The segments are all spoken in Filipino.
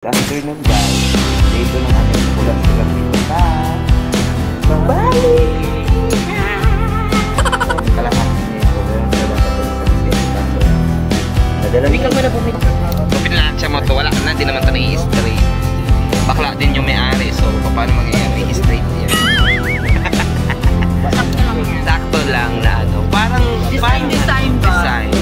Afternoon guys, dito na kami pulang-pulang dito sa Bali. Kalahati niya ito, nadala ka ba na bumili? Pinansya mo to, wala ka na, di naman ito na-i-history. Bakla din yung may-ari, so paano mangyayari i-straight yan? Sakto lang na ano, parang Design ba? Design.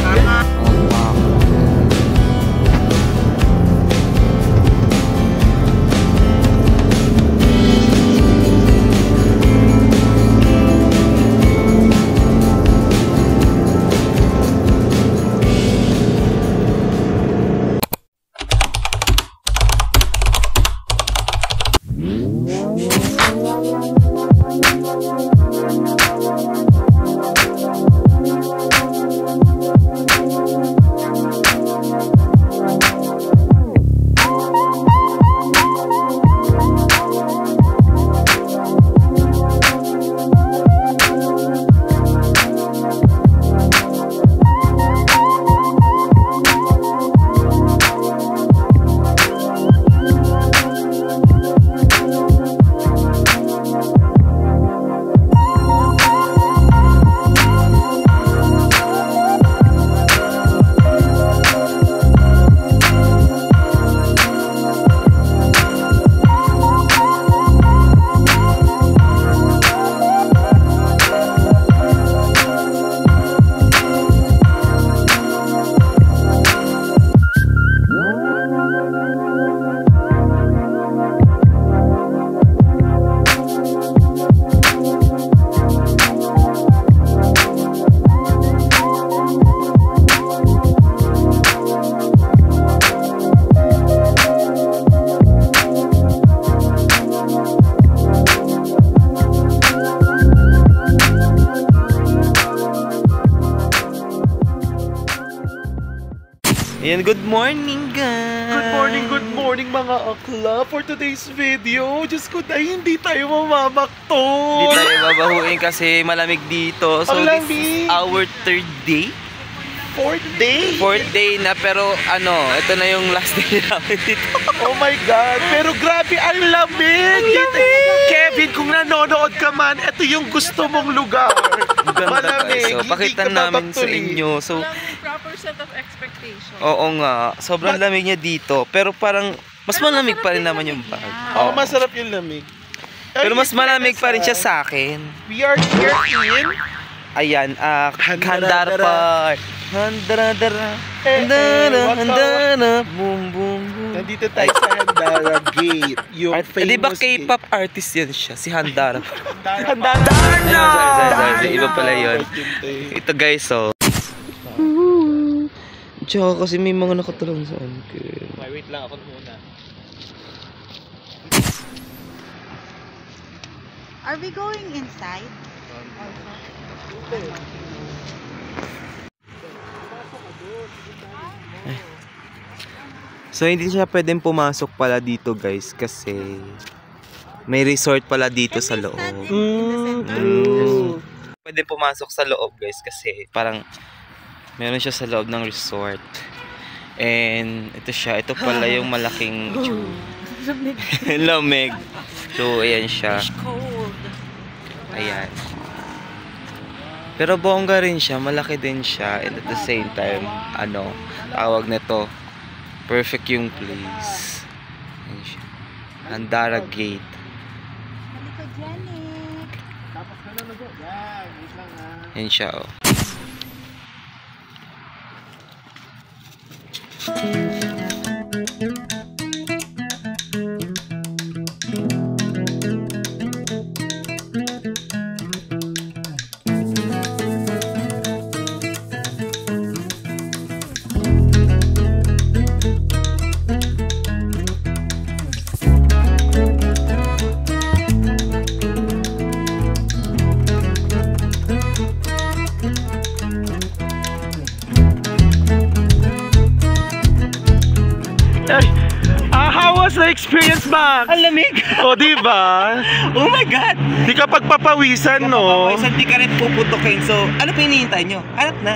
Ayan, good morning guys! Good morning mga akla! For today's video, Diyos ko dahil hindi tayo mamamakton! Hindi tayo babahuin kasi malamig dito. So Ang this lamig. is our third day. Fourth day! Fourth day na, pero ano, ito na yung last day namin dito. Oh my God! Pero grabe, ang lamig! Kevin, kung nanonood ka man, ito yung gusto mong lugar. Ang ganda Malamig, guys. So, hindi pakita ka namin sa babakturin. inyo. So, Proper set of expectations. oo nga, sobrang lamig niya dito. Pero parang, mas malamig pa rin naman yung bag. Oh, masarap yung lamig. Pero mas malamig pa rin siya sa akin. We are here in Ayan, Handara Park. Handara, boom, boom, boom. Nandito tayo sa Handara Gate. Yung famous Di ba gate. K-pop artist yan siya? Si Handara. Handara! Sorry, iba pala yun. Ito guys, so. Tsaka kasi may mga nakatalong sa anchor. Wait lang ako muna. Are we going inside? So hindi siya pwedeng pumasok pala dito guys kasi may resort pala dito sa loob. Pwede pumasok sa loob guys kasi parang meron siya sa loob ng resort. And ito siya, ito pala yung malaking lamig. So ayan siya. Ayan. Pero bongga rin siya, malaki din siya, and at the same time, ano, tawag nito, perfect yung place. Ayan siya. Handara Gate. Halika, Janet. Ayan siya, oh. How was the experience, Max? Ang lamig! O, diba? Oh my God! Di ka pagpapawisan, no? Isang di ka rin puputukin. So, ano pa hinihintay nyo? Hanap na.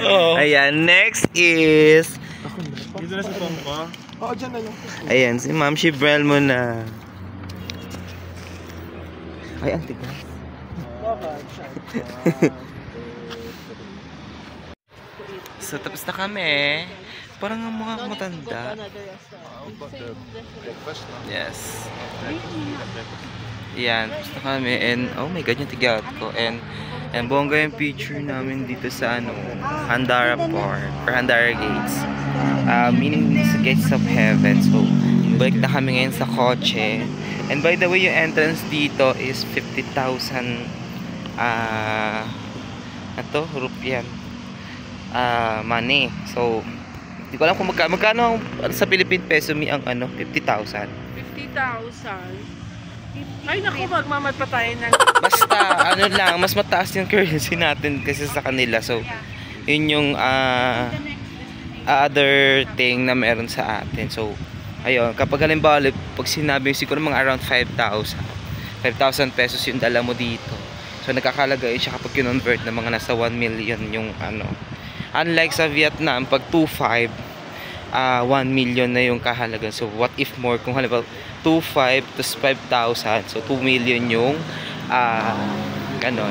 Oo. Ayan, next is Dito na sa tongko? Oo, dyan na lang. Ayan, si Ma'am Shibrel mo na. Ay, ang tigas. So, tapos na kami. Parang ang mga matanda. Yes. Yan, tapos na kami. And, oh my God, yung tigyawat ko. And bongga yung picture namin dito sa, Handara Park. Or Handara Gates. Meaning sa Gates of Heaven. So, balik na kami ngayon sa kotse. And by the way, yung entrance dito is 50,000 rupiah money. So, hindi ko alam kung magkano sa Philippine peso ang 50,000. 50,000. Ay naku, magmamad pa tayo ng... Basta, mas mataas yung currency natin kasi sa kanila. So, yun yung other thing na meron sa atin. So, ayun, kapag halimbawa, pag sinabi siguro mga around 5,000 pesos yung dala mo dito. So, nagkakalagay siya kapag kinonvert na mga nasa 1 million yung Unlike sa Vietnam, pag 2.5, 1 million na yung kahalagan. So, what if more? Kung halimbawa, 2.5 plus 5,000. So, 2 million yung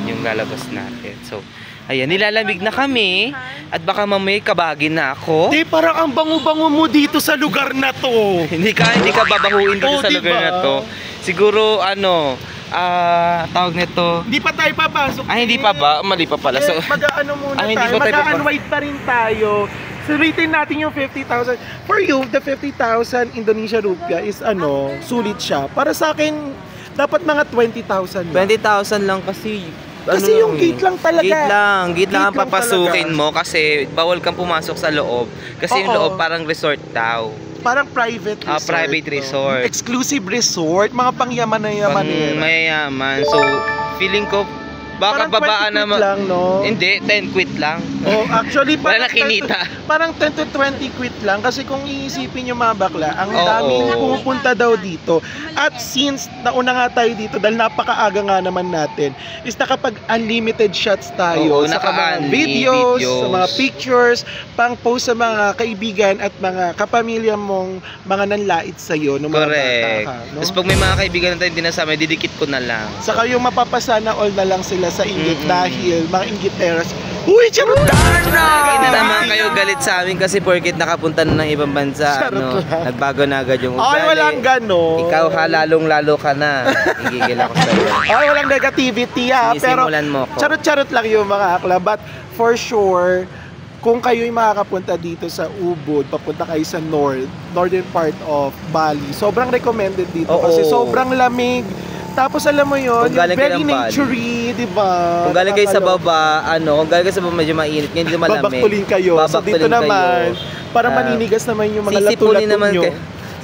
yung lalabas natin. So, ayan, nilalamig na kami. At baka mamay kabagin na ako. Di, parang ang bango-bango mo dito sa lugar na to. hindi ka babahuin dito sa lugar na to. Siguro, tawag nito. Hindi pa tayo papasok. Ay, hindi pa ba? Mali pa pala. So, mag-ano muna hindi tayo. pa tayo Mag-unwind pa rin tayo. So, rating natin yung 50,000. For you, the 50,000 Indonesia rupiah is sulit siya. Para sa akin, dapat mga 20,000. 20,000 lang kasi. Kasi yung gate lang talaga. Gate lang ang papasukin mo kasi bawal kang pumasok sa loob. Kasi yung loob parang resort daw. Parang private resort. Private resort. Exclusive resort. Mga pangyaman na yaman. Mayayaman. So, feeling ko, baka babaan naman. Lang, no? Hindi, 10 quit lang. Oh, actually, wala na kinita. Parang 10 to 20 quit lang. Kasi kung iisipin yung mga bakla, ang daming pumupunta daw dito. At since nauna nga tayo dito, dahil napakaaga nga naman natin, is nakapag-unlimited shots tayo. Sa mga videos, sa mga pictures, pang-post sa mga kaibigan at mga kapamilya mong mga nanlait sa'yo. Correct. Tapos pag may mga kaibigan na tayo dinasama, didikit ko na lang. Saka yung mapapasana all na lang sila sa inggit dahil mga inggiteras. Uy, charot lang! Hindi naman kayo galit sa amin kasi porkit nakapunta na ng ibang bansa. Nagbago na agad yung ugali. Ay, walang gano'n. Ikaw lalong-lalo ka na. Igigil ako sa'yo. Ay, walang negativity Pero mo ko. charot-charot lang yung mga akla. But for sure, kung kayo'y makakapunta dito sa Ubud, papunta kayo sa northern part of Bali, sobrang recommended dito kasi sobrang lamig. Tapos alam mo yun, yung very naturey, di ba? Kung galing kayo sa baba, kung galing kayo sa baba medyo mainit, ngayon dito malamig. Babaktulin kayo. So dito naman, parang maninigas naman yung mga lato-lato nyo.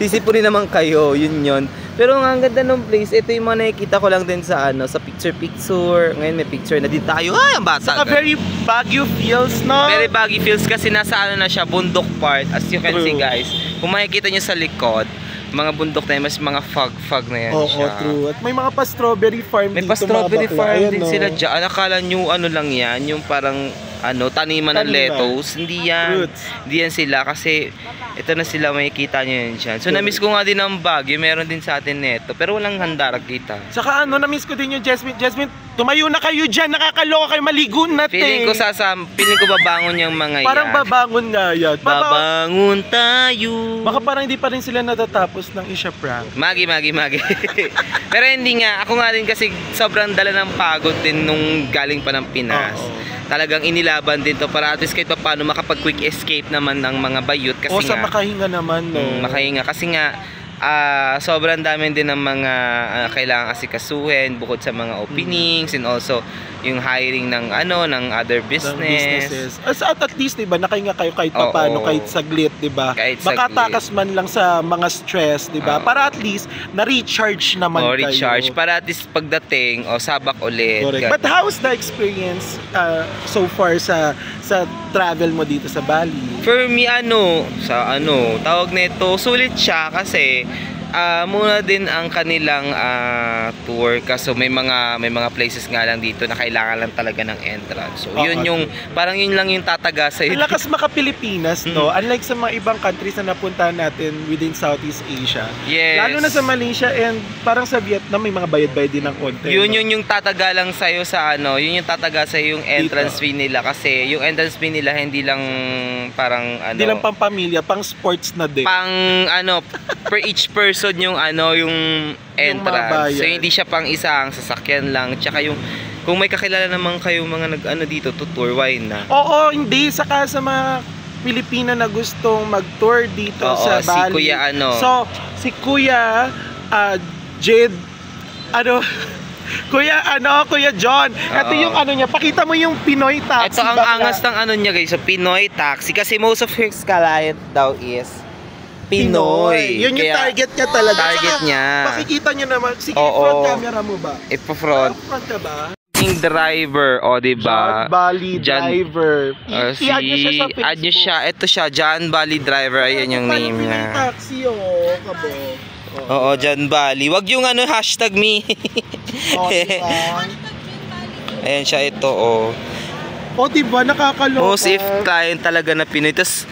Sisipunin naman kayo, yun. Pero ang ganda ng place, ito yung mga nakikita ko lang din sa sa picture. Ngayon may picture na dito tayo. Ay, ang bata. Saka very Baguio feels, no? Very Baguio feels kasi nasa na siya, bundok part. As you can see guys, kung makikita nyo sa likod, mga bundok na yun, mas mga fog na yan siya. Oo, true. At may mga pa-strawberry farm may dito. May pa-strawberry farm din sila dyan. Akala nyo lang yan, yung parang taniman ng lettuce. Hindi yan. Fruits. Hindi yan sila kasi ito na sila, makikita nyo yan dyan. So na-miss ko nga din ang Baguio, meron din sa atin neto. Pero walang Handara kita. Saka na-miss ko din yung Jasmine. Jasmine, tumayo na kayo dyan. Nakakaloka kayo, maligo na Feeling ko babangon yung mga parang yan. babangon nga yan. Babangon tayo. Baka parang hindi pa rin sila natatapos ng isya prank. Magi. Pero hindi nga, ako nga din kasi sobrang dala ng pagod din nung galing pa ng Pinas. Talagang inilaban din to para at least kahit paano makapag-quick escape naman ng mga bayot kasi sa makahinga naman, no? Makahinga kasi nga sobrang dami din ng mga kailangan asikasuhin bukod sa mga openings and also yung hiring ng other businesses. At least, diba, nakahinga kayo kahit paano, kahit saglit, diba? Makatakas man lang sa mga stress, diba? Para at least, na-recharge naman kayo. Recharge. Para at least pagdating, sabak ulit. Correct. But how's the experience so far sa travel mo dito sa Bali? For me, tawag nito, sulit siya kasi muna din ang kanilang tour kaso may mga places nga lang dito na kailangan lang talaga ng entrance. So yun yung parang yun lang yung tataga sa Ang lakas maka-Pilipinas, no? Unlike sa mga ibang countries na napuntahan natin within Southeast Asia. Yes. Lalo na sa Malaysia and parang sa Vietnam may mga bayad-bayad din ng konti. Yun yung tataga lang sa'yo sa yun yung tataga sa yung entrance fee nila kasi yung entrance fee nila hindi lang parang Hindi lang pang pamilya, pang sports na din. pang per each person yung yung entrance. So hindi siya pang isang sasakyan lang. Tsaka yung kung may kakilala naman kayo mga dito to tour, why na? Oo, hindi. Saka sa mga Pilipino na gustong mag-tour dito sa Bali. Si Kuya So, si Kuya Jed, Kuya John. Ito yung niya, pakita mo yung Pinoy taxi. Ito ang angas ng niya guys, so Pinoy taxi. Kasi most of his client daw is Pinoy. Yun yung target niya talaga. Target Saka, niya. Makikita niyo naman. Sige, front camera mo ba? Ipo-front. Front ka ba? Yung driver, diba? John Bali driver. I-add niyo siya sa Facebook. Add niyo siya. Ito siya, John Bali driver. Ayan yung name niya. Pinoy taxi, kabo. Oo, John Bali. Wag yung hashtag me. Diba? Ayan siya, ito Diba? Nakakaloka. Most if client talaga na Pinoy. Tapos,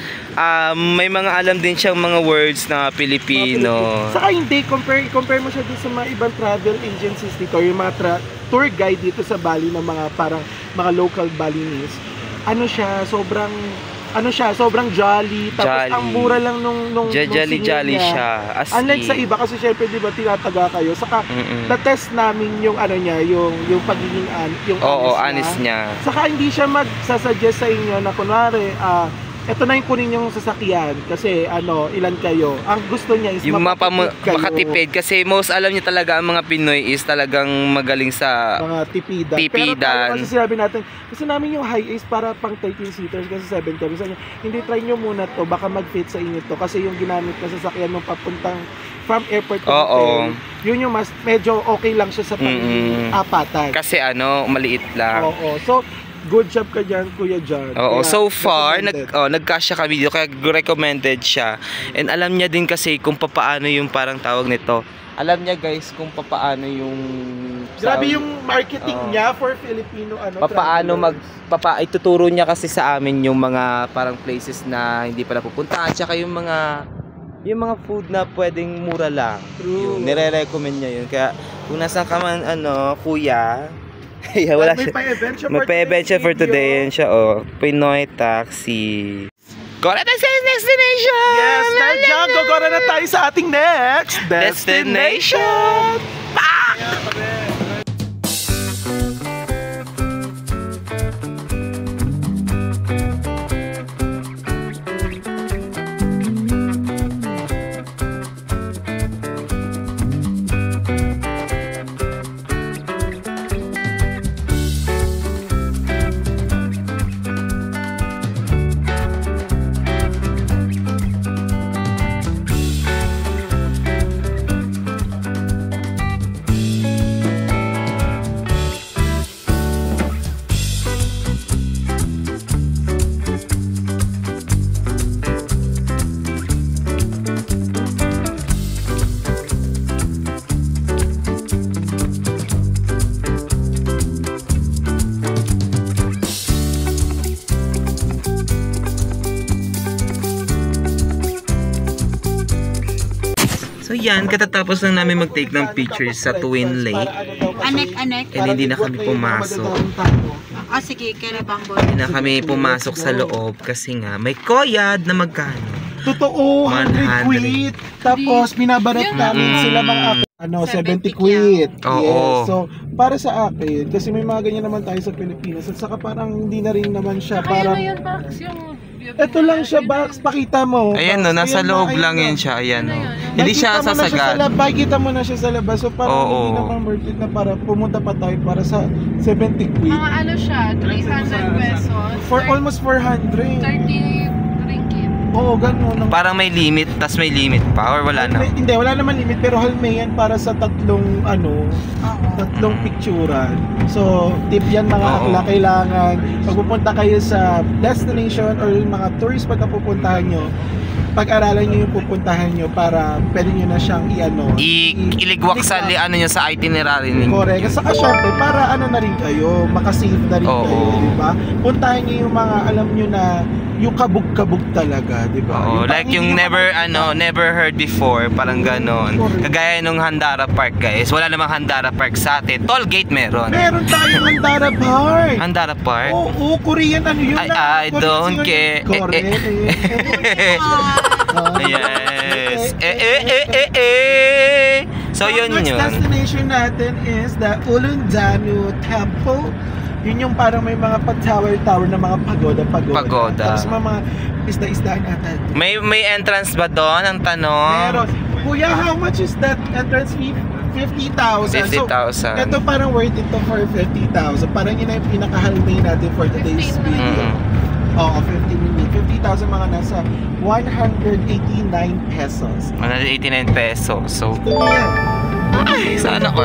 may mga alam din siyang mga words na Pilipino. Saka hindi, compare mo siya dun sa mga ibang travel agencies dito, yung mga tour guide dito sa Bali ng mga parang mga local Balinese. Sobrang jolly. Tapos Jolly. ang mura lang nung Jolly niya. siya. Unlike sa iba kasi syempre 'di ba tinataga kayo. Saka na-test namin yung niya, yung pagiging yung honest niya. Saka hindi siya magsasuggest sa inyo na kunwari ito na yung kunin yung sasakyan kasi ilan kayo. Ang gusto niya is yung makatipid kayo. kasi most alam niya talaga ang mga Pinoy is talagang magaling sa mga tipidan. Pero tayo kasi sinabi natin, kasi namin yung high ace para pang 13 seaters kasi 7 kami. Sabi niya, hindi try nyo muna to, baka mag-fit sa inyo to kasi yung ginamit na sasakyan mo papuntang from airport to hotel, yun yung medyo okay lang siya sa pang-apatan. Kasi maliit lang. Oo. So, good job ka dyan, Kuya John. Oo, so far, nagkasya kami dito, kaya recommended siya. And alam niya din kasi kung paano yung parang tawag nito. Alam niya guys kung paano yung... Grabe yung marketing niya for Filipino ituturo niya kasi sa amin yung mga parang places na hindi pala pupunta. At saka yung mga food na pwedeng mura lang. True. Yung nire-recommend niya yun. Kaya kung nasan ka man, Kuya... wala may pa-event siya for today. Yan siya, Pinoy taxi. Go na tayo sa next destination! Yes, Diyan, go na tayo sa ating next destination! So yan, katatapos lang namin mag-take ng pictures sa Twin Lake. Anek-anek. And hindi na kami pumasok. Sige, karabang Hindi na kami pumasok sa loob kasi nga may koyad na magkano. Totoo, 100 quid. Tapos binabarat namin sila mga 70 quid. Oo. Yes. So, para sa akin, kasi may mga ganyan naman tayo sa Pilipinas at saka parang hindi na rin naman siya parang... Ito lang siya, box. Pakita mo. Ayan nasa loob lang yan siya. Ayan Hindi siya sasagad. Makikita mo na siya sa labas. So parang hindi naman worth it na para pumunta pa tayo para sa 70 quid. Mga siya, 300 pesos. For almost 400. 30 ringgit. Oo, ganun. Parang may limit, tas may limit pa or wala na? Hindi, wala naman limit pero halme yan para sa tatlong picturan. So, tip yan mga akla, kailangan pag pupunta kayo sa destination or yung mga tourist pag napupuntahan nyo, pag-aralan nyo yung pupuntahan nyo para pwede nyo na siyang Iligwak sa ano nyo sa itinerary ninyo. correct. Saka syempre, para ano na rin kayo, makasave na rin kayo, di ba? Puntahan nyo yung mga alam nyo na yung kabog-kabog talaga, di ba? Oo, like yung never heard before, parang ganon. Correct. Kagaya nung Handara Park, guys. Wala namang Handara Park sa atin. Toll gate meron. Meron tayong Handara Park. Handara Park? Oo, Korean ano yun? I don't care. Correct. Yes. So yun Next yun. destination natin is the Ulundanu Temple. Yun yung parang may mga tower na mga pagoda. Tapos mga isda-isdaan ata. May entrance ba doon? Ang tanong. Meron. Kuya, how much is that entrance fee? 50,000. 50,000. So, ito parang worth it to for 50,000. Parang yun na yung pinaka-halmay natin for today's video. Oo, 50,000 mga nasa 189 pesos. 189 pesos. So, Ito na yan. ay, sana ko.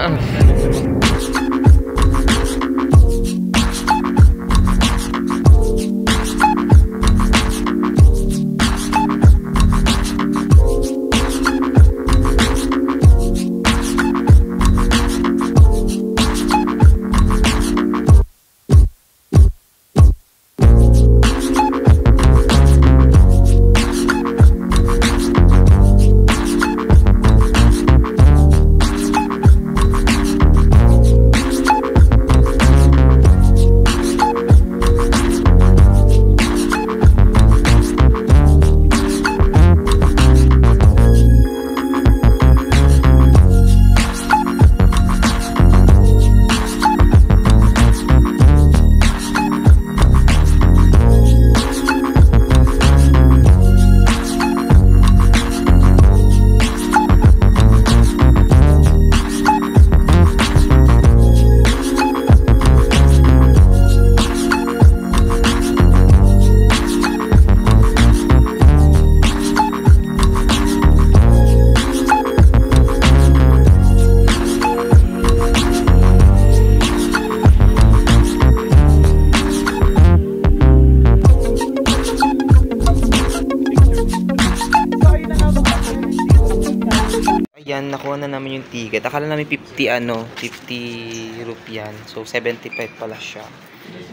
Ayan, nakuha na namin yung ticket. Akala namin 50 rupiyan. So 75 pala siya.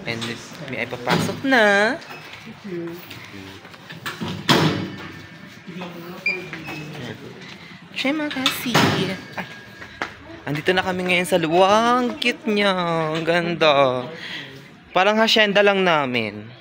And may ipapasok na. Terima kasih. Ay. Andito na kami ngayon sa luwang. Cute niya. Ang ganda. Parang hacienda lang namin.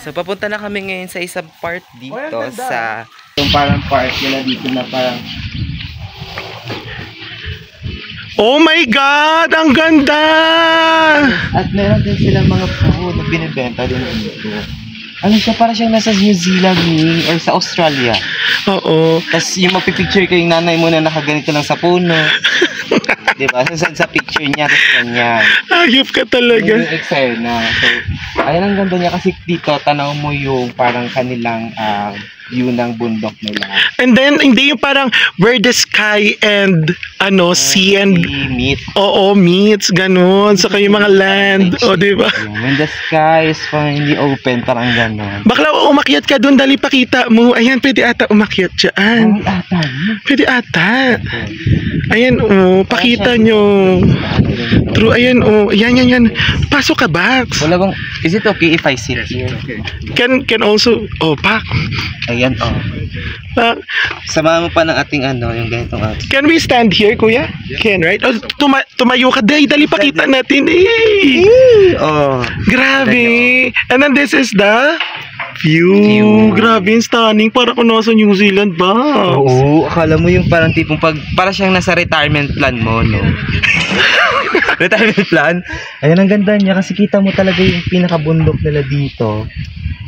So papunta na kami ngayon sa isang part dito sa yung parang park nila dito na parang Oh my God! Ang ganda! at meron din silang mga food na binibenta din dito. Ano siya, parang siyang nasa New Zealand or sa Australia. Oo. Tapos yung mapipicture ko yung nanay mo na nakaganito lang sa puno. Diba? Sa picture niya, tapos ganyan. Ayop ka talaga. Yung eksena. So, ayun ang ganda niya kasi dito, tanaw mo yung parang kanilang view ng bundok nila. And then, hindi yung parang where the sky and sea and meet. oo, meets, ganun. Saka yung mga land. O, diba? When the sky is finally open, parang gano'n. Bakla, umakyat ka dun, dali pakita mo. Ayan, pwede ata umakyat dyan. Pwede ata. Ayan, pakita nyo. True, ayan, oh. Yan. Pasok ka, Bax. Wala bang, is it okay if I sit here? Can also, oh, Pak. Ayan, oh. Pak. Samahan mo pa ng ating ano, yung ganitong ating. Can we stand here, kuya? Can, right? Oh, tumayo ka. Dali, pakita natin. Eh. Oh. Grabe. And then this is the view. Grabe, stunning. Para kung nasa New Zealand ba? Oo, akala mo yung parang tipong para siyang nasa retirement plan mo, no? Retirement plan? Ayan, ang ganda niya kasi kita mo talaga yung pinakabundok nila dito.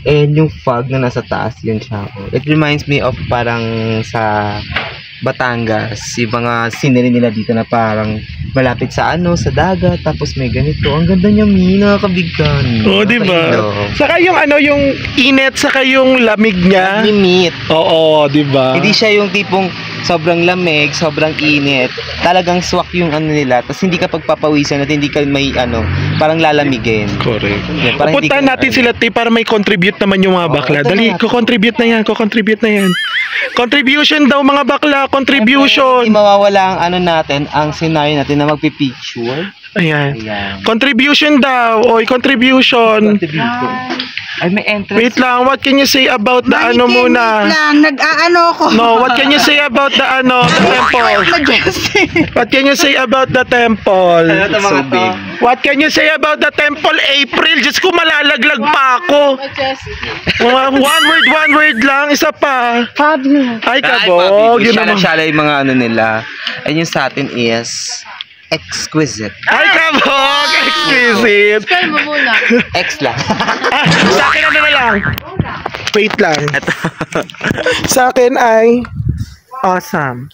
And yung fog na nasa taas, yun siya. It reminds me of parang sa Batangas, yung mga scenery nila dito na parang malapit sa sa dagat, tapos may ganito. Ang ganda niya, nakakabigtan. Oo, diba? Saka yung yung init, saka yung lamig niya. Limit. Oo, diba? Hindi siya yung tipong sobrang lamig, sobrang init. Talagang swak yung nila. Tapos hindi ka pagpapawisan at hindi ka may parang lalamigin. Correct. Yeah, parang hindi Puntahan ka- natin sila, para may contribute naman yung mga bakla. ito Dali, na. ko-contribute na yan. Contribution daw mga bakla, Hindi contribution. mawawala ang natin, ang scenario natin na magpipicture. Ayan. Ayan. Contribution daw. Oy, contribution. Ay, may entrance. Wait lang, what can you say about the Wait muna? lang, nag-aano ko. No, what can you say about the temple? What can you say about the temple? So big. What can you say about the temple, April? Diyos ko, malalaglag pa ako. One word lang, isa pa. Fabio. Ay, Ay, kabog. papi, Yun naman. syala yung mga nila. And yung sa atin is exquisite. Ay, kabog. Exquisite. Spell mo muna. X lang. Ah, sa akin na lang. Wait lang. Sa akin ay awesome.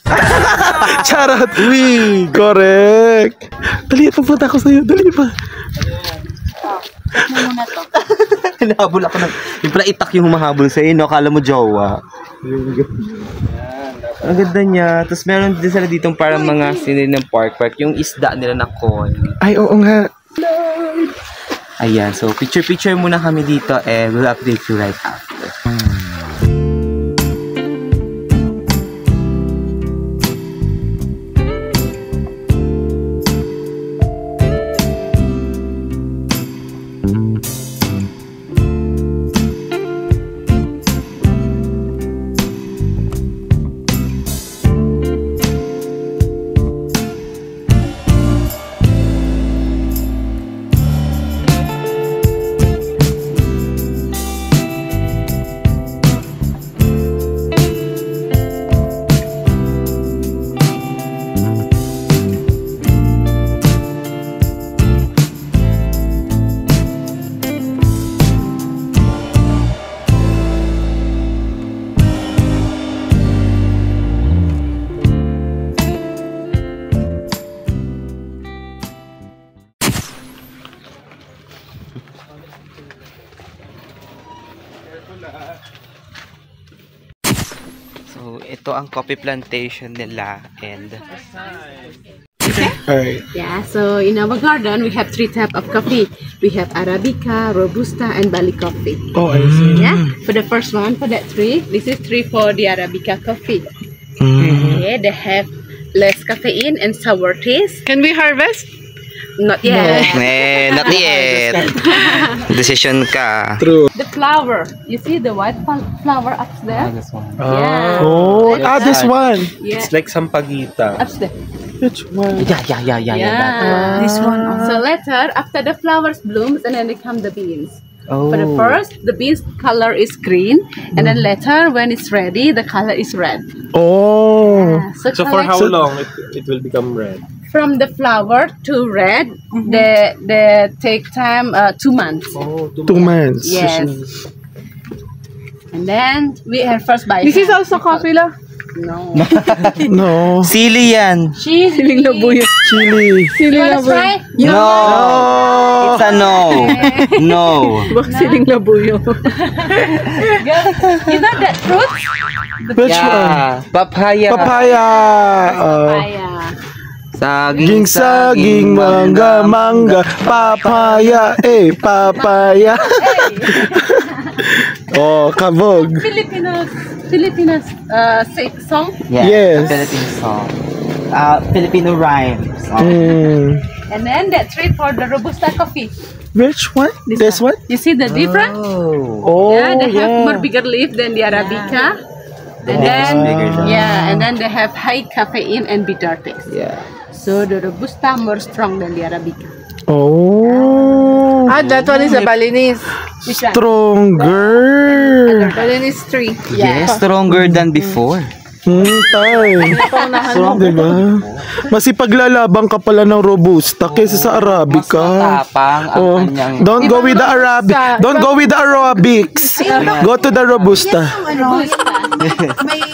Charot. Uy, correct. Dali, pupunta ko sa'yo. Dali pa. Muna to. Hinahabol ako ng... Yung pala itak yung humahabol sa'yo, no? Akala mo jowa. Ang ganda niya. Tapos meron din sila ditong parang mga scenery ng park. Yung isda nila na koi. Ay, oo nga. Ayan. So, picture muna kami dito and we'll update you right after. So, ito ang coffee plantation nila and Alright. Yeah, so in our garden, we have 3 types of coffee. We have Arabica, Robusta, and Bali coffee. Oh, I see. Yeah, for the first one, for that 3, this is 3 for the Arabica coffee. Okay, they have less caffeine and sour taste. Can we harvest? Not yet. not yet. Decision ka. True. The flower, you see the white flower up there? Yeah. Oh, this one. Yeah, like sampagita. up there. Which one? Yeah. This one. So later, after the flowers blooms, and then they come the beans. Oh. For the first, the beans color is green, and then later, when it's ready, the color is red. Oh. So for how collect- long it will become red? From the flower to red, they take time 2 months. Oh, 2 months. Yes. And then we have first by This is hand. also coffee la. No. No. Sili yan. Siling labuyo. Chili. You wanna try? No. Oh. It's a no. No. Siling labuyo. You know that fruit? Which one? Yeah. Papaya. Papaya. Papaya. Saging. Saging, mangga, mangga, papaya, papaya. Oh, kabog. Filipinos song. Yeah. Yes. Philippine song. Filipino rhymes. Mm. And then that 3 for the Robusta coffee. Which one? This one? You see the difference? Oh, Yeah, they have more bigger leaf than the Arabica. And then, and then they have high caffeine and bitter taste. Yeah. So the Robusta more strong than the Arabica. Oh. Ah, that one is a Balinese. Which one? Stronger. Balinese 3. Yes, stronger than before. Tay. Diba? Masipaglalaban ka pala ng Robusta kaysa sa Arabica. Matapang ang Oh, kanyang... don't go with the Arabic. Don't go with the Arabics. Go to the Robusta. Ano, may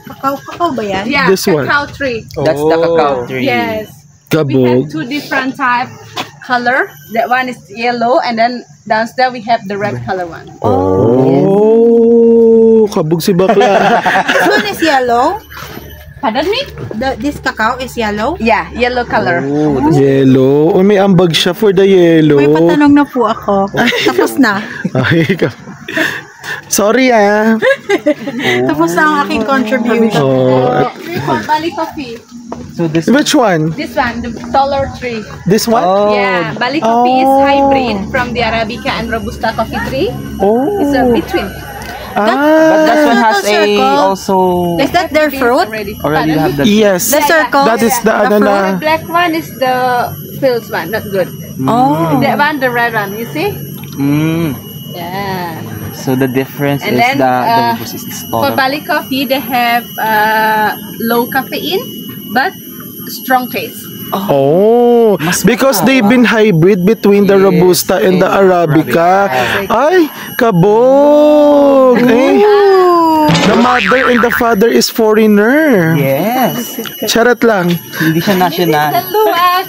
kakao ba yan? Yeah, This one. cacao tree. That's the cacao tree. Yes. We Kabog. have 2 different type color. That one is yellow, and then downstairs we have the red color one. Oh, kabog si bakla. This one is yellow. Pardon me? This cacao is yellow. Yeah, yellow color. Yellow. Oh, may ambag siya for the yellow. May patanong na po ako. Tapos na. Ay, sorry Tapos na ang aking contribution. Oh, For Bali coffee. So this... which one? This one, the taller tree. This one? Oh, Yeah, Bali coffee is hybrid from the Arabica and Robusta coffee tree. Oh. It's a between. but Ah. that one has a circle. also... Is that their fruit? Already Already have the... Yes. The circle? That is the ano na. The black one is the pills one, not good. Oh. That one, the red one, you see? Mm. Yeah. So the difference And is then, the Robust is For taller. Bali coffee, they have low caffeine but strong taste. Oh, because they've been hybrid between the Yes, Robusta and the and Arabica. Ay, kabog. Eh, the mother and the father is foreigner. Yes. Charot lang. Hindi siya national. The luwak.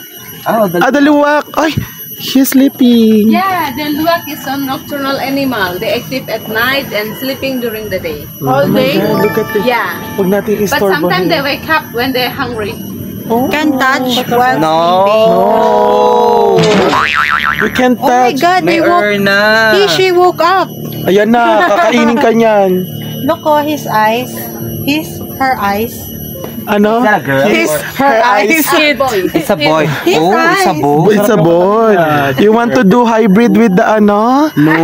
Oh, the... Ah, the luwak. Ay, he's sleeping. Yeah, the luwak is a nocturnal animal. They active at night and sleeping during the day. All day? Look at this. Yeah. Huwag natin But istorbo. sometimes they wake up when they're hungry. Can touch while No. We can't Oh my touch. God, May they woke. urn na. She woke up. Ayan na, kakainin ka niyan. Look oh, his eyes. Her eyes. Ano? Is that a girl? Her eyes. Boy. It's a boy. His Oh, it's a eyes. boy. It's a boy. You want to do hybrid with the ano? No.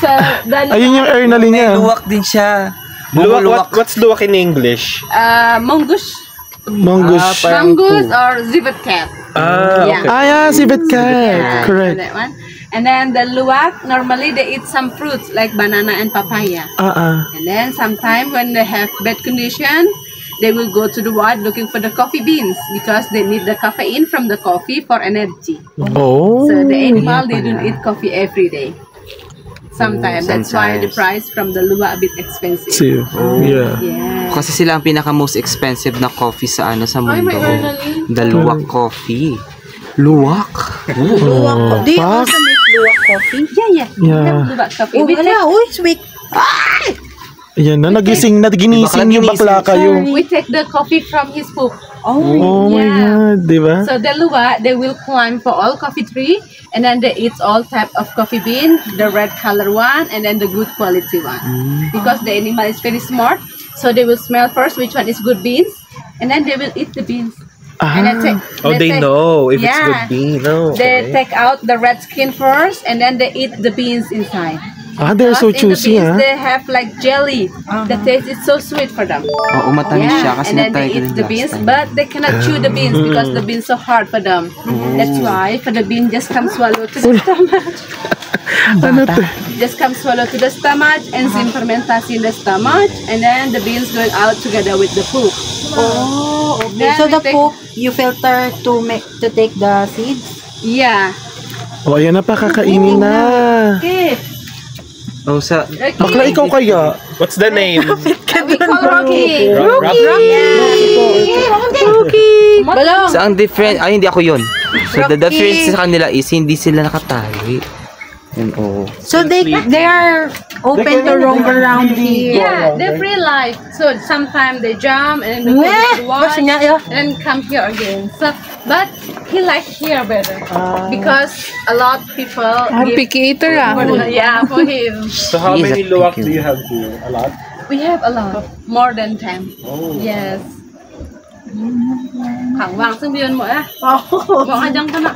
So, the Ayun yung earnally May niya. luwak din siya. Luwak, what's luwak in English? mongoose. Mongoose. Mongoose or civet cat. Yeah. Ah, yeah, civet cat. Correct. That one. And then the luwak, normally they eat some fruits like banana and papaya. And then sometimes when they have bad condition, they will go to the wild looking for the coffee beans because they need the caffeine from the coffee for energy. Oh. So the animal, they don't eat coffee every day. Sometimes. That's why the price from the luwak a bit expensive. See, yeah. Yeah. Kasi sila ang pinaka most expensive na coffee sa ano sa Ay, mundo. may earnally. The luwak coffee. Luwak? Luwak. Do you Pak. also make luwak coffee? Yeah, yeah. We Yeah. have luwak coffee. Oh, We wala. take, Oh, it's weak. Ayan na, nagising na, ginising yung bakla kayo. we take the coffee from his poop. Oh my Yeah. God, di ba? So the luwak, they will climb for all coffee tree, and then they eat all type of coffee bean, the red color one, and then the good quality one. Because the animal is very smart, so they will smell first which one is good beans, and then they will eat the beans. And then take, take- know if it's good bean. No. They take out the red skin first, and then they eat the beans inside. Ah, they're so Because choosy, in the beans, ha? they have like jelly. The taste is so sweet for them. Oo, matamis siya kasi and then na-try they ko eat rin the last beans, time. but they cannot chew the beans because the beans so hard for them. That's why for the bean just come swallow to the stomach. Ano to? Just come swallow to the stomach, enzyme fermentation in the stomach, and then the beans going out together with the poop. Oh, okay. Then So we the take- poop, you filter to take the seeds? Yeah. O, ayan na pa, kakainin na. Okay. Oh, sa... Bakla, ikaw kaya? What's the name? We call Rocky. Balong. Sa ang different... Ay, hindi ako yun. So, the difference sa kanila is hindi sila nakatali. Yun, oo. So they are open to roam around here. Yeah, they're free life. So sometimes they jump and then they go to the Basta water nga yun. and then come here again. So, but he like here better because a lot people give Picky eater ah. yeah for him. So how He is many a luwak picky do you have here? A lot? We have a lot, more than 10. Yes. Hangwang sabihan mo Mga dyan ka na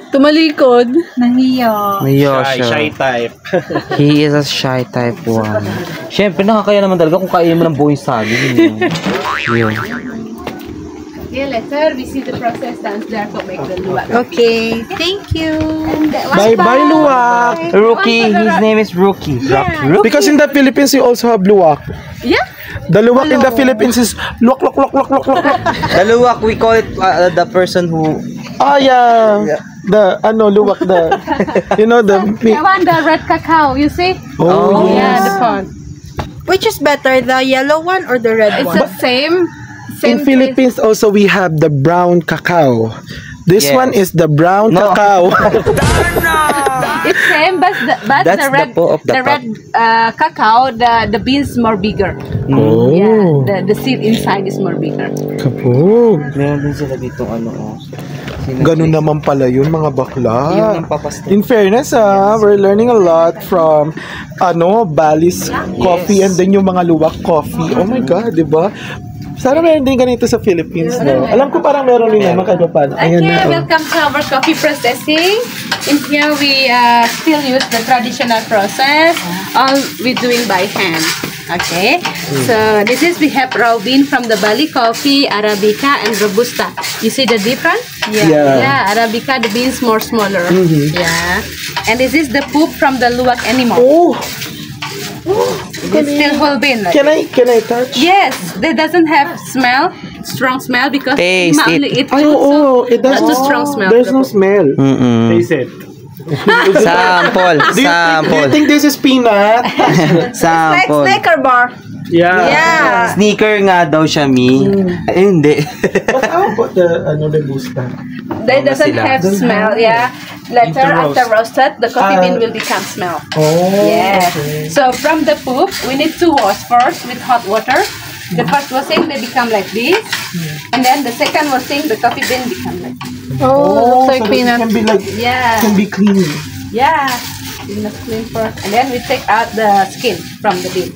Tumalikod. Nahiya. Mayo Shy, siya. shy type. He is a shy type one. Siyempre, nakakaya naman talaga kung kaya mo ng buong saging. Yun. Okay, later we see the process downstairs to make the luwak. Okay. Thank you. Bye-bye, luwak. Rookie, his name is Rookie. Rookie. Because in the Philippines, you also have luwak. Yeah. The luwak in the Philippines is luwak, luwak, luwak, luwak, luwak, luwak. The luwak, we call it the person who... Ah, yeah. The, luwak, the, you know, the... I want the red cacao, you see? Oh, Yeah, the font. Which is better, the yellow one or the red It's one? the same. In Philippines also we have the brown cacao. This Yes. one is the brown No. cacao. It's same, but That's the red, the po of the red cacao, the beans more bigger. Oh. Yeah, the seed inside is more bigger. Kapog. Meron din sila dito Ganun naman pala yun, mga bakla. Yung papastel. In fairness, we're learning a lot from Bali's coffee and then yung mga luwak coffee. Oh my God, di ba? Sana meron din ganito sa Philippines, no? Alam ko parang meron din naman kahit pa paano. Okay, Ayan na. welcome to our coffee processing. In here, we still use the traditional process. All we doing by hand. Okay, so this is we have raw bean from the Bali coffee, Arabica, and Robusta. You see the difference? Yeah. Arabica, the beans more smaller. Yeah, and this is the poop from the luwak animal. Oh, It's still whole bean. Like can I touch? Yes, they doesn't have strong smell because Taste ma it. only eat Ay, fruit, oo. It not doesn't. too strong smell. There's no smell. Taste it. Sample. Do you Sample. think this is peanut? Like Sample. Snicker bar. Yeah. Sneaker nga daw siya, Mi. Ay, hindi. But how about the Robusta? They doesn't sila. have smell. Yeah. Later, Need to after roasted, the coffee bean will become smell. Oh. Yeah. So from the poop, we need to wash first with hot water. The first washing, they become like this, and then the second washing, the coffee bean become like this. Oh, looks like so peanut. It can be like, Yeah. can be clean. Yeah. We must clean first, and then we take out the skin from the bean.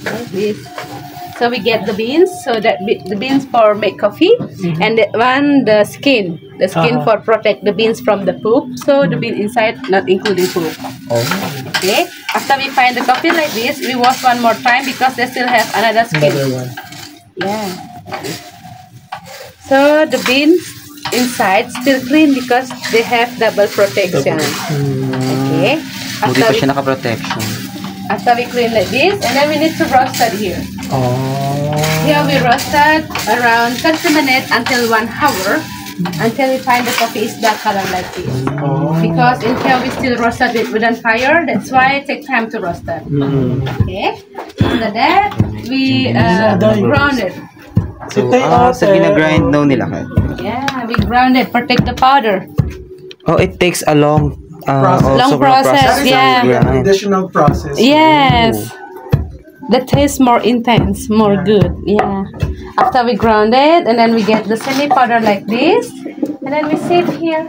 Like this. So we get the beans, so that the beans for make coffee, and the skin for protect the beans from the poop. So the bean inside not including poop. Okay. After we find the coffee like this, we wash one more time because they still have another skin. Another one. Yeah. So the beans inside still clean because they have double protection. Okay. Buti pa siya naka-protection. After we clean like this, and then we need to roast it here. Here we roasted around 30 minutes until 1 hour until we find the coffee is dark color like this. Because in here we still roasted it wooden fire, that's why it takes time to roast it. Okay. After that, we ground it. So, sa ginagrind daw nila kayo. Yeah, we ground it, protect the powder. Oh, it takes a long Long process, yeah. Traditional process. Yes. The taste more intense, more good. Yeah. After we ground it, and then we get the semi powder like this, and then we sieve here.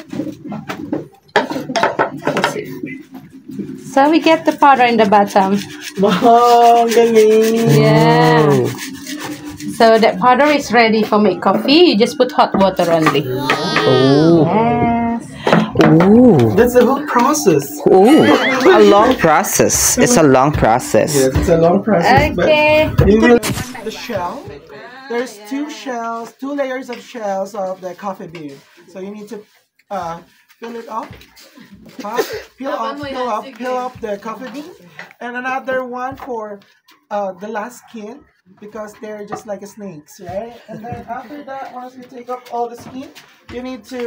So we get the powder in the bottom. Wow, galing. Yeah. So that powder is ready for make coffee. You just put hot water only. Oh. Yes. Ooh. That's the whole process. Ooh. A long process. It's a long process. Yes, it's a long process. Okay. But you will the shell. There's two layers of shells of the coffee bean. So you need to fill it up. Peel off the coffee bean, and another one for the last skin because they're just like snakes, right? And then after that, once you take off all the skin, you need to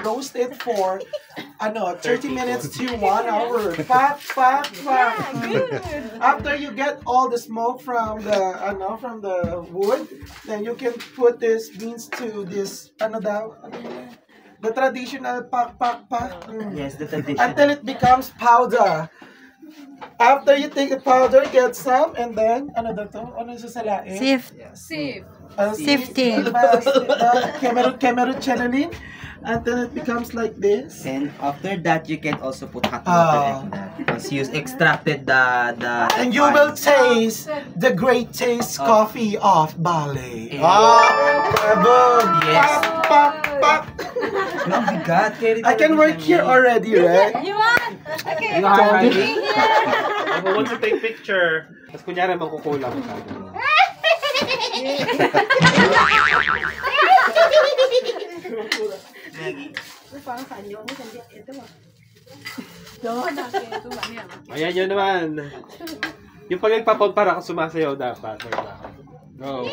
roast it for 30 minutes to 1 hour. After you get all the smoke from the wood, then you can put these beans to this the traditional pak. Yes, the tradition. Until it becomes powder. After you take the powder, get some, and then Sift. Sieve. Sifting. Cameron channeling. and then it becomes like this. And after that, you can also put hot water in that. Because you extracted the And you will taste the great taste coffee of Bali. Yeah. Yes. Pak, pak. Oh my God, I can work here already, right? You want? Okay. If I want to take picture, tapos kunyari mangkukulang ka. Ayan yun naman. Yung pag nagpapon para ka sumasayaw dapat. Go.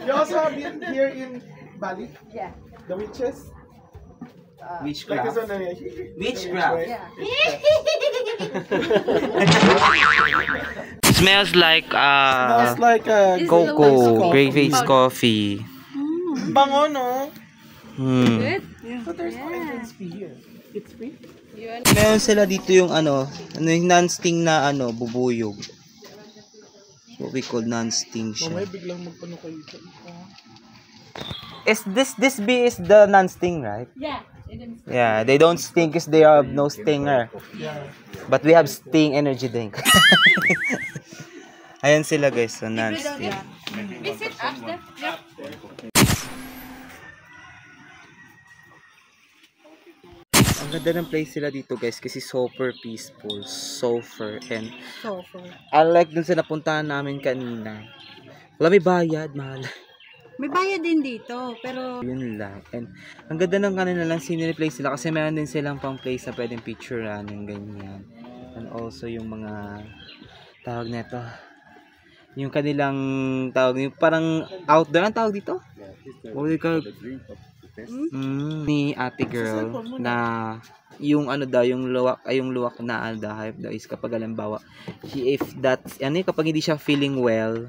You also have it here in Bali? Yeah. The witches? Like this Witchcraft. one, Witchcraft. Yeah. Smells like Smells like a cocoa, gray-faced coffee. bango, no? Good? But there's no entrance fee here. It's free? Meron sila dito yung yung non-sting na bubuyog. What we call non-sting siya. Mamaya biglang magpano kayo dyan. Is this bee is the non-sting, right? Yeah. Yeah, they don't sting because they have no stinger. Yeah. But we have sting energy drink. Ayan sila guys, so non-sting. Visit after. Yeah. Ang ganda ng place sila dito guys kasi super peaceful, sofer, and I like dun sa napuntahan namin kanina. Wala may bayad, mahal. May bayad din dito, pero Yun lang. And ang ganda ng kanila lang scenery place sila kasi meron din silang pang place na pwedeng picturean ng ganyan. And also yung mga tawag nito. Yung kanilang tawag yung parang outdoor ang tawag dito? What do you call it? Ni ate girl na yung daw yung luwak na hype daw is kapag halimbawa if that's kapag hindi siya feeling well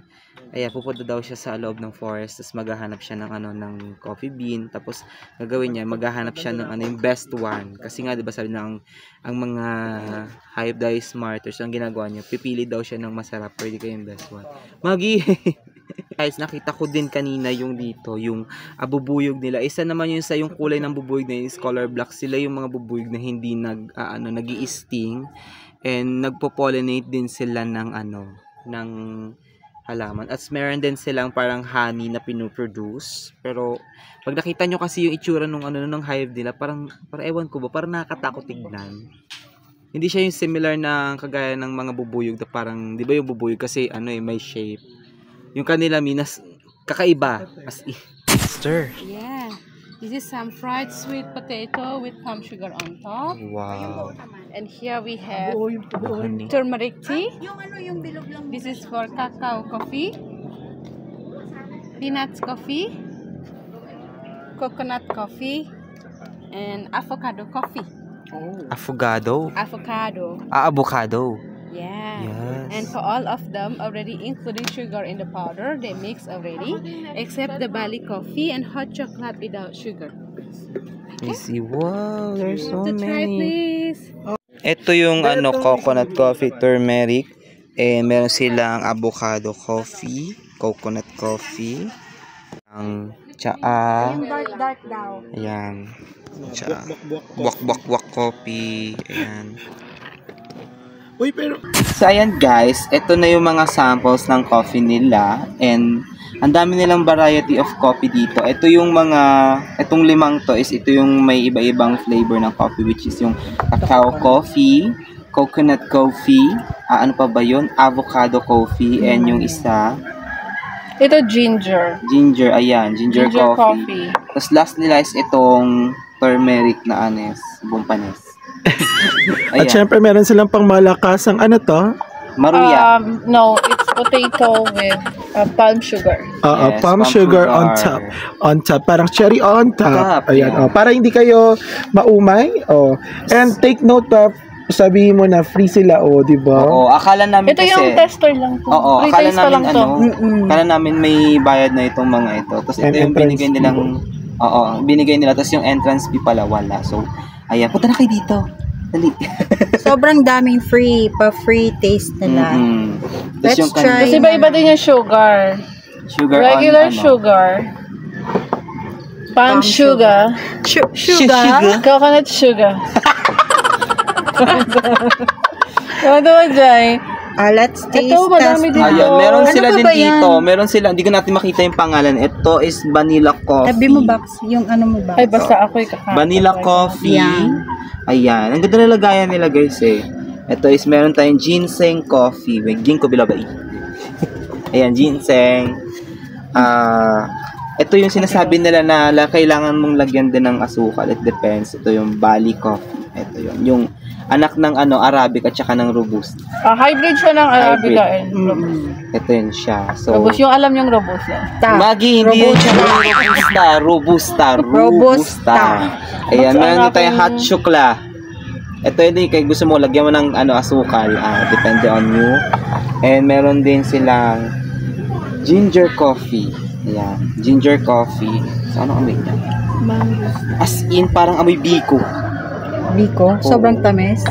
pupunta daw siya sa loob ng forest tapos maghahanap siya ng ng coffee bean tapos gagawin niya maghahanap siya ng yung best one kasi nga 'di ba sabi ng ang mga hype daw is smarter so ang ginagawa niya pipili daw siya ng masarap pwede kayong best one magi. Guys, nakita ko din kanina yung dito, yung bubuyog nila. Isa naman yung sa yung kulay ng bubuyog na is color black. Sila yung mga bubuyog na hindi nag-i-sting and nagpo-pollinate din sila ng ng halaman. At meron din silang parang honey na pinoproduce. Pero pag nakita nyo kasi yung itsura ng ng hive nila, parang ewan ko ba, parang nakakatakot tignan. Hindi siya yung similar na kagaya ng mga bubuyog na parang, 'di ba yung bubuyog kasi may shape. Yung kanila minas kakaiba as stir. Yeah. This is some fried sweet potato with palm sugar on top. Wow. And here we have Honey. turmeric tea. yung bilog lang. This is for cacao coffee, peanuts coffee, coconut coffee, and avocado coffee. Afogado. Avocado. Avocado. Yeah. Yes. And for all of them, already including sugar in the powder, they mix already, except the Bali coffee and hot chocolate without sugar. You see, wow, there's so To try, many. please. Ito yung coconut coffee, turmeric, and meron silang avocado coffee, coconut coffee, ang tsaa, Dark daw. ayan, tsaa, buwak coffee, ayan. Uy, pero So ayan guys, ito na yung mga samples ng coffee nila and ang dami nilang variety of coffee dito. Ito yung itong limang to is ito yung may iba-ibang flavor ng coffee which is yung cacao coffee, coconut coffee, ano pa ba yun? Avocado coffee and yung isa, Ito ginger. ayan, ginger coffee. Tapos last nila is itong turmeric na bumpanes. at syempre meron silang pang malakasang Maruya. No, it's potato with palm sugar. Yes, palm sugar on top. On top. Parang cherry on top. Top, Ayan, yeah. para hindi kayo maumay. And take note of, sabihin mo na free sila, di ba? Oo, akala namin Ito kasi yung tester lang po. Oo, Free akala taste pa namin lang to. akala namin may bayad na itong mga ito. Tapos And ito yung entrance binigay nilang binigay nila tapos yung entrance fee pala wala. So, ayan, punta na kayo dito. Dali. Sobrang daming free taste nila. Tapos Let's yung try. Kasi iba-iba din yung sugar. sugar Regular on, sugar. Palm sugar. Sugar. Coconut sugar. Ano ba, Jai? Let's taste Ito, madami test dito. na. Ayan, meron Ano sila ba din ba yan? dito. Meron sila, hindi ko natin makita yung pangalan. Ito is vanilla coffee. Tabi mo box, yung ano mo box. Ay, basta ako'y kakain. Vanilla coffee. Yan. Ayan. Ang ganda na lagayan nila, guys, eh. Ito is meron tayong ginseng coffee. Wait, ginkgo biloba. Ayan, ginseng. Ito yung sinasabi nila na kailangan mong lagyan din ng asukal. It depends. Ito yung Bali coffee. Ito yun. Yung anak ng Arabic at saka ng Robusta. Hybrid siya ng Arabica and Ito yun siya. So, Robust. Yung alam niyong robust yan. Magi, hindi yun siya Robusta. Robusta. Ayan, meron din tayong hot chocolate. Ito yun, kaya gusto mo, lagyan mo ng asukal. Depende on you. And meron din silang ginger coffee. Ayan, ginger coffee. So, ano amoy niya? As in, parang amoy biko. Biko, sobrang tamis.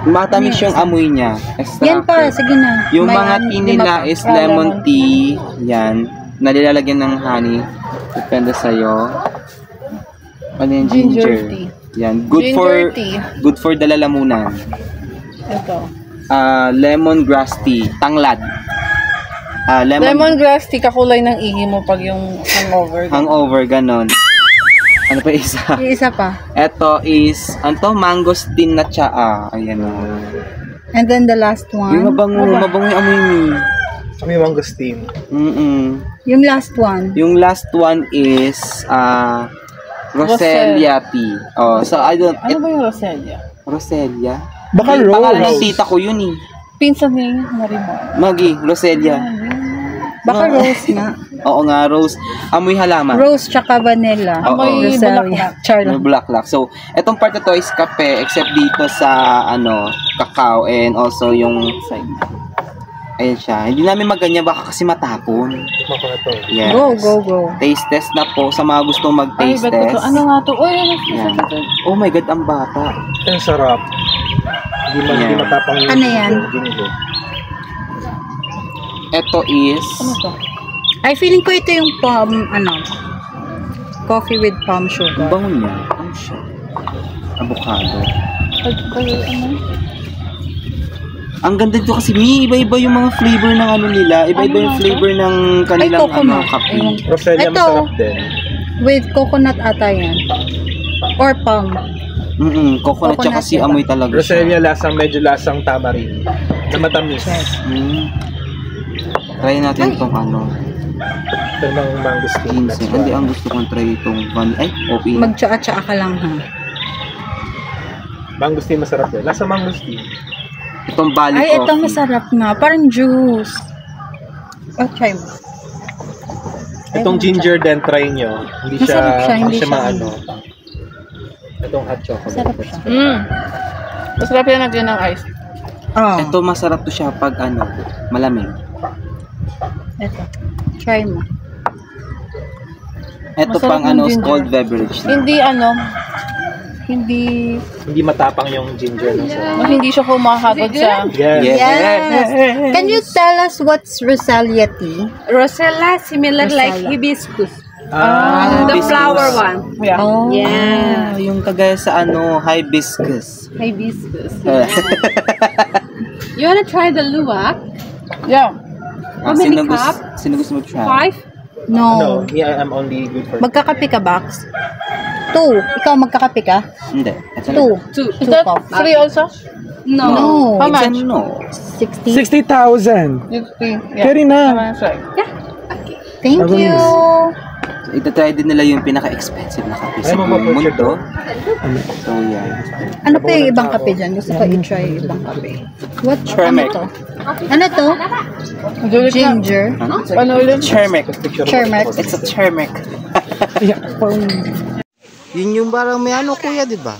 Matamis yung amoy niya. Yan pa, sige na. Yung May mga tea nila is lemon lemon tea. Yan. Nalilalagyan ng honey. Depende sa'yo. Ano yung ginger? tea. Yan. Good for dalalamunan. Ito. Lemongrass tea. Tanglad. Lemongrass tea, kakulay ng ihi mo pag yung hangover. Hangover, ganon. Ano pa isa? Yung isa pa. Ito is, mangosteen na tsaa. Ayan o. And then the last Yung one. mabango yung amoy ni. Kami mangosteen. Yung last one. Yung last one is, Roselia tea. Oh, so I don't, Ano ba yung Roselia? Roselia? Baka Yung pangalan ng rose. tita ko yun eh. Pinsan ni Marimar. Magi, Roselia. Baka rose nga. Oo nga, rose. Amoy halaman. Rose tsaka vanilla. Oo. Amoy Rosalia. bulaklak. May Charlotte. bulaklak. So, etong part na to is kape except dito sa cacao and also yung ayun siya. Hindi namin maganyan baka kasi matapon. Tikman ko na to. Yes. Go. Taste test na po sa mga gustong Ay, mag-taste ba't ito? test. Ano nga to? Uy, Yan. Oh my God, ang bata. Ang sarap. Hindi Yeah. matapang yung Ano yan? ginkgo. Ito is Ano to? Ay, feeling ko ito yung coffee with palm ang sugar. bango niya. Ano siya? Avocado. Ang ganda dito kasi iba-iba yung mga flavor ng nila. Iba-iba yung flavor ng kanilang coconut. kape. Roselia Ito. masarap din. With coconut ata yan. Or palm. Coconut siya Coconut kasi diba? amoy talaga Roselia siya. medyo lasang tamarind. Na matamis. Try natin itong Ito ng mangosteen. ginseng. Hindi, ang gusto kong try itong vanilla. Ay, okay. Magtsaa-tsaa ka lang ha. Mangosteen masarap din. Lasa mangosteen. Itong Bali Ay, coffee. ito masarap nga. Parang juice. Oh, try mo. Itong ginger din, try nyo. Hindi Masarap siya, hindi siya maano. Itong hot chocolate. Masarap siya. Masarap yan nagyan ng ice. Oh, Ito masarap to siya pag malamig. ito. Try mo. Ito Masarap pang yung ginger. cold beverage na. Hindi matapang yung ginger. No? Hindi siya kumakagod sa... Yes. Yes. Can you tell us what's Rosalia tea? Rosella, similar like Rosella. hibiscus. Ah, The hibiscus. flower one. Yeah. Oh. Yeah. Yung kagaya sa hibiscus. Hibiscus. You wanna try the luwak? Yeah. How many Sino gusto mag-try? 5? No. no, yeah, I'm only good for Magkakape ka, Bax? 2. Ikaw magkakape ka? Hindi. Ito lang. 2. Is that free also? No. No. How It's a much? no. 60. 60,000. It's free. Yeah. Carry na. That's right. Thank you. So, itatry din nila yung pinaka-expensive na kape sa Ay, buong mapapurchase mundo. So, yan. Ano pa yung ibang kape dyan? Gusto ko i-try yung ibang kape. What? Chermek. Ano to? Ano to? Ginger. Ano ulit? Chermek. Chermek. It's a chermek. Yun yung parang may kuya, di ba?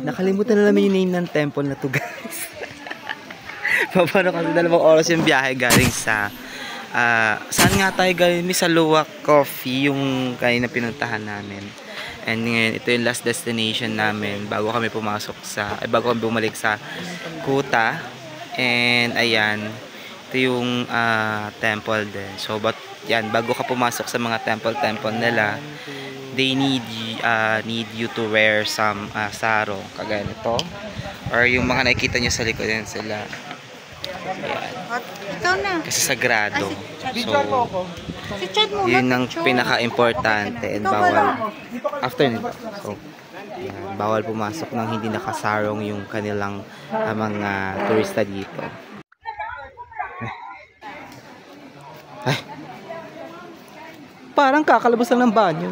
Nakalimutan na namin yung name ng temple na to, guys. Paano kasi 2 oras yung biyahe galing sa saan nga tayo galing? Sa Luwak Coffee yung kanina pinuntahan namin. And ngayon, ito yung last destination namin bago kami pumasok bago kami bumalik sa Kuta. And ayan, ito yung temple din. So, but yan, bago ka pumasok sa mga temple nila, they need you to wear some sarong, kagaya nito. Or yung mga nakikita nyo sa likod yan sila. Ayan. Ikaw na. Kasi sagrado. So, Si Chad mo. yun ang pinaka-importante and bawal after nito. So, yan, bawal pumasok ng hindi nakasarong yung kanilang mga turista dito. Ay. Parang kakalabas lang ng banyo.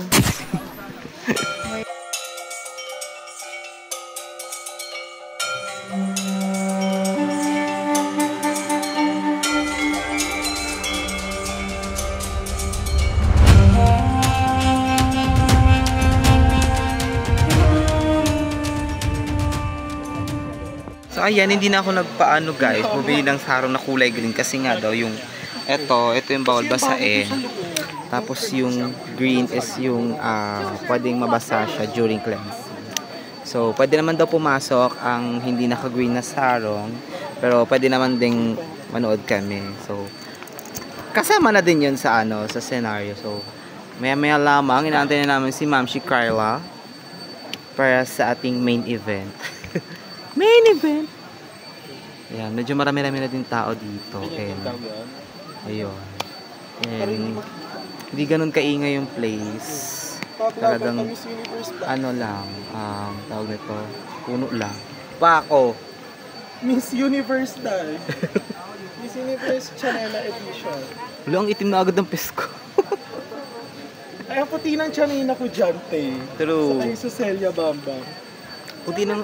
So ayan, hindi na ako nagpaano guys, bumili ng sarong na kulay green kasi nga daw yung ito yung bawal basain. Tapos yung green is yung pwedeng mabasa siya during cleansing. So pwede naman daw pumasok ang hindi naka-green na sarong, pero pwede naman ding manood kami. So kasama na din yun sa sa scenario. So maya lamang inaantay na namin si Ma'am Carla para sa ating main event. Main event. Ayan, medyo marami-rami na din tao dito. And, ayun. And, hindi ganun kaingay yung place. Talagang, lang, tawag nito, puno lang. Pako. Miss Universe dahil. Miss Universe Chanela Edition. Wala, ang itim na agad ng pesko. Ay, ang puti ng Chanela ko dyan, te. True. Sa kay Sucelia Bamba. Puti ng,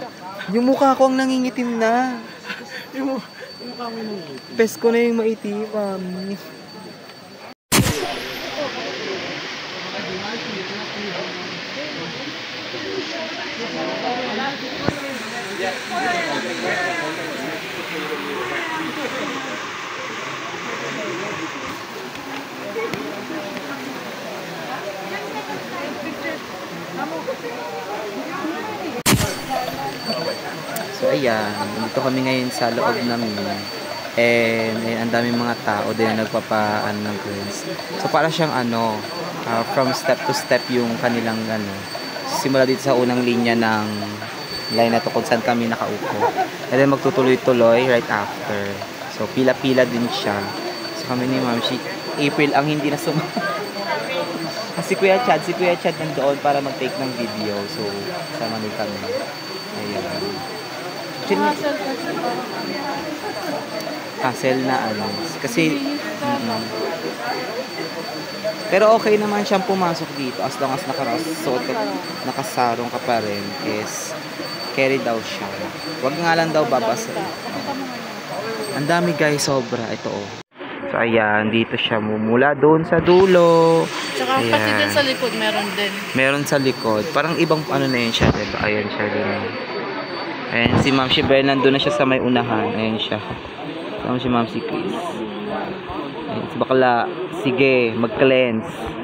yung mukha ko ang nangingitim na. Yung mukha mo nangingitim. Pesko na yung maitim, mami. So ayan, dito kami ngayon sa loob namin. And ang daming mga tao din na nagpapaano ng cleanse. So para siyang from step to step yung kanilang simula dito sa unang linya ng line na to kung saan kami nakaupo. And then magtutuloy-tuloy right after. So pila-pila din siya. So kami ni Ma'am April ang hindi na si Kuya Chad nandoon para mag-take ng video. So sama din kami. Ayan. Hassle na kasi pero okay naman siyang pumasok dito as long as nakasarong ka pa rin is carry daw siya. Wag nga lang daw babasa. Ang dami guys, sobra. Ito So ayan, dito siya mumula doon sa dulo. Tsaka ayan. pati din sa likod meron din. Meron sa likod. Parang ibang na yun siya, diba? Ayan siya din. Ayan, si Ma'am Bell nandun na siya sa may unahan. Ayan siya. Sama si Ma'am Chris. Ayan, si bakla. Sige, mag-cleanse. Ayan.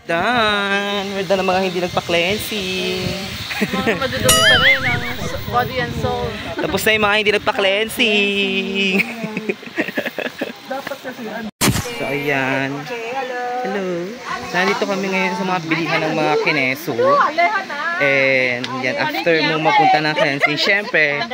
Done! We're done ng mga hindi nagpa-cleansing. Mga madudumi pa rin ang body and soul. Tapos na yung mga hindi nagpa-cleansing. So, ayan. Hello. Nandito kami ngayon sa mga bilihan ng mga kineso. And, yan, after mo mapunta ng cleansing, syempre,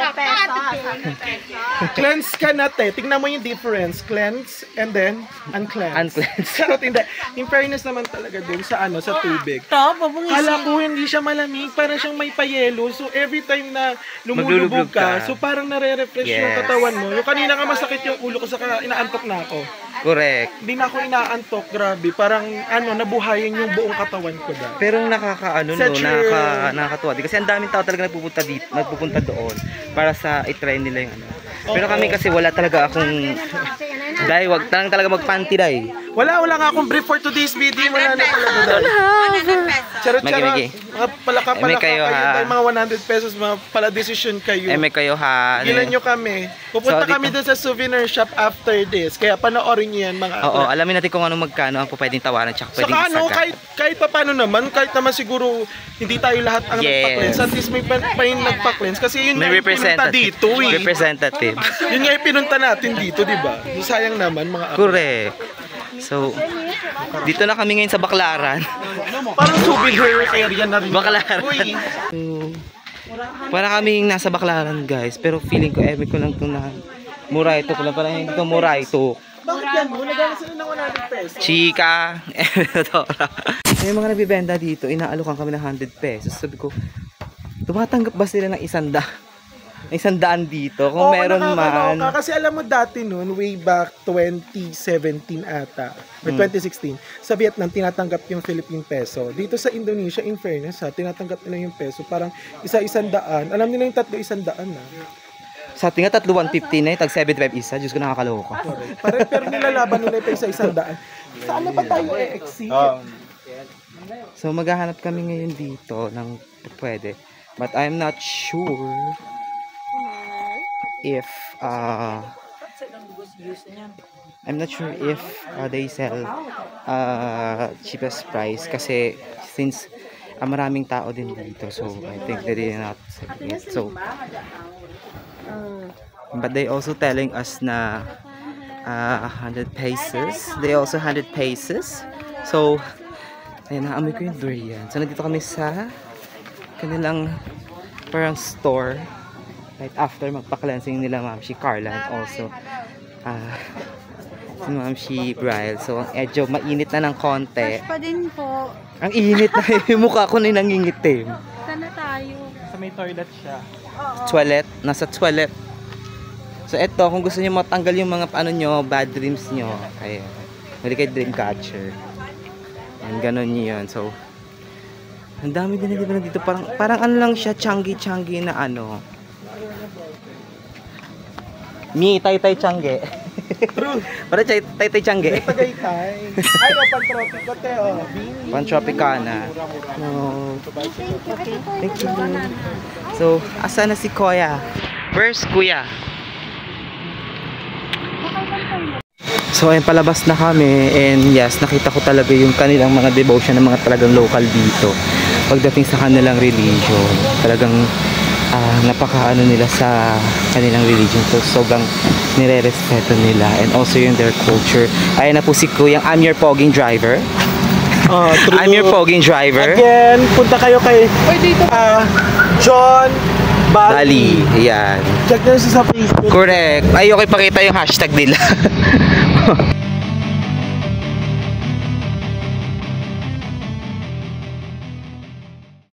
Cleanse ka na, te. Tingnan mo yung difference. Cleanse and then uncleanse. uncleanse. Charot, hindi. In fairness naman talaga din sa sa tubig. Kala ko hindi siya malamig, parang siyang may payelo. So every time na lumulubog ka, so parang nare-refresh yung Yes. katawan mo. Yung kanina nga masakit yung ulo ko, saka inaantok na ako. Correct. Hindi na ako inaantok, grabe. Parang nabuhayin yung buong katawan ko dahil. Pero nakakatuwa. Kasi ang daming tao talaga nagpupunta doon para sa i-try nila yung Pero kami kasi wala talaga akong talaga magpanty dahil. Wala nga akong brief for today's video. Wala na talaga dahil. 100 pesos. Charot-charot. Magi. Mga palaka-palaka May kayo, kayo. ha? Dahil mga 100 pesos, mga pala-decision kayo. May kayo ha. Gilan nyo kami. Pupunta So, kami dun sa souvenir shop after this. Kaya panoorin nyo yan mga Oo, alamin natin kung anong magkano ang pwedeng tawaran tsaka pwedeng saka ano, isaga. kahit pa paano naman, kahit naman siguro hindi tayo lahat ang Yes. nagpa-cleanse. At least may pa yung nagpa-cleanse. Kasi yun May nga yung pinunta representative. dito eh. Representative. Yun nga yung pinunta natin dito, di ba? Sayang naman mga ako. Correct. So, dito na kami ngayon sa Baclaran. Parang souvenir area na rin. Baclaran. Uy. Para kaming nasa Baclaran, guys. Pero feeling ko, ko lang ito na mura ito. Kung parang hindi ito mura ito. Bakit yan? Nagana sila ng 100 pesos. Chika! May mga nagbibenta dito, inaalokan kami ng 100 pesos. Sabi ko, tumatanggap ba sila ng 100 dito? Kung meron man. Kasi alam mo dati noon, way back 2017 ata, or 2016, sa Vietnam, tinatanggap yung Philippine peso. Dito sa Indonesia, in fairness ha, tinatanggap nila yung peso. Parang isa-100. Alam nila yung tatlo 100 na. Sa ating nga, 3,150 na tag 75 isa. Diyos ko, nakakaloka. Pero nilalaban nila ito isa-100. Saan na ba tayo exit? So, maghahanap kami ngayon dito ng pwede. But I'm not sure if they sell cheapest price kasi since maraming tao din dito, so I think they did not selling it. So but they also telling us na 100 pesos. They also 100 pesos. So ayun, naamoy ko yung durian. So nandito kami sa kanilang parang store right after magpa-cleansing nila Ma'am si Carla and also si Ma'am si Brian. So medyo mainit na ng konti. Pa din po. Ang init na yung mukha ko na nangingitim. Sana tayo. Sa may toilet siya. Toilet, nasa toilet. So eto, kung gusto niyo matanggal yung mga ano nyo, bad dreams nyo, ayan. Mali kay Dreamcatcher. Ayan, ganun yun. So ang dami din na dito, parang ano lang siya, changi-changi na ano. Tay changi. True. Para tay changi. Tagaytay. Ay, no, pan-tropico te, oh. Pan-tropicana. No. Thank you. So, asa na si Kuya? Where's Kuya? So, ayun, palabas na kami. And yes, nakita ko talaga yung kanilang mga devotion ng mga talagang local dito. Pagdating sa kanilang religion, talagang napaka-ano nila sa kanilang religion. So, sobrang nire-respeto nila. And also yung their culture. Ayan na po si Kuyang, I'm your pogging driver. True. I'm your pogging driver. Again, punta kayo kay John Bali. Ayan. Check nyo sa Facebook. Correct. Ayoko ipakita yung hashtag nila.